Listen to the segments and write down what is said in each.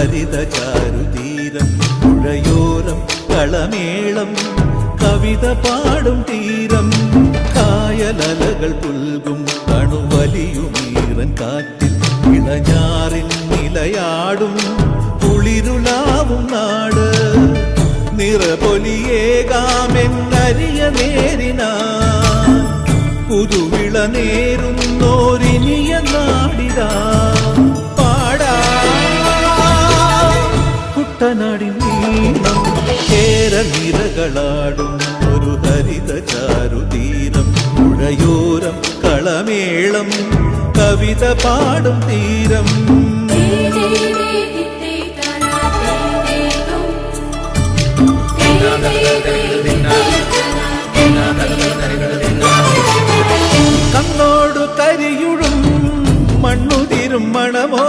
ഹരിത ചാരുതീരം പുഴയോരം കളമേളം കവിത പാടും തീരം കായലലകൾ പുൽകും കണുവലിയുമീറൻ കാറ്റിൽ ഇളഞ്ഞാറിൻ നിലയാടും കുളിരുലാവും നാട് നിറപൊലിയേകാമെന്നരിയ നേരിനാ പുതുവിള നേരുന്നോരിനിയ നാടിതാ പാടാ കുട്ടനാടിൻ നീളം കേരനിരകളാടും ഒരു ഹരിത ചാരുതീരം പുഴയോരം കളമേളം കവിത പാടും തീരം കണ്ണോടു കരിയുഴും മണ്ണുതിരും മണമോ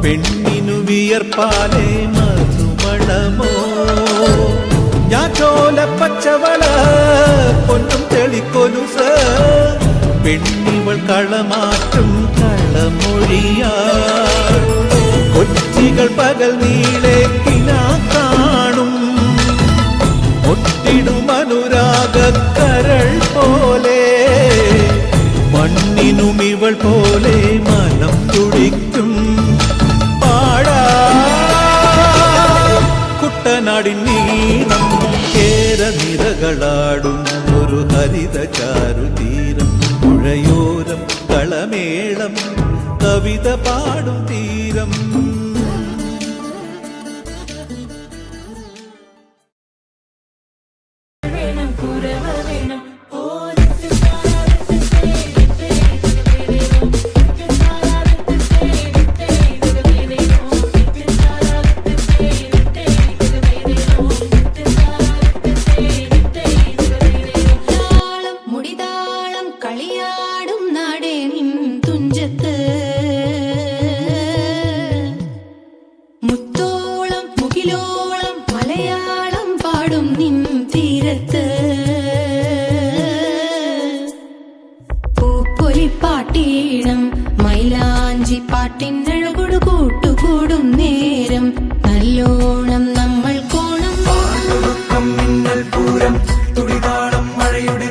പെണ്ണിനു വിയർപ്പാലേ മധുമണമോ ഞാറ്റോല പച്ചവള പൊന്നും തെളിക്കൊലുസ് പെണ്ണിവൾ കളമാറ്റും കളമൊഴിയാ കൊച്ചികൾ പകൽ നീളെ കിനാ കാണും ഒട്ടിടും അനുരാഗക്കരൾ പോലെ മണ്ണിനും ഇവൾ പോലെ മനം തുടിക്കും പാടാ കുട്ടനാടിൻ നീളം കേരനിരകളാടും ഒരു ഹരിത ചാരുതീരം പുഴയോരം കളമേളം കവിത പാടും തീരം പാട്ടീണം മൈലാഞ്ചി പാട്ടിനഴകൊടു കൂട്ടുകൂടും നേരം നല്ലോണം നമ്മൾ കോണം മിന്നൽ പൂരം തുടിതാളം മഴയുടെ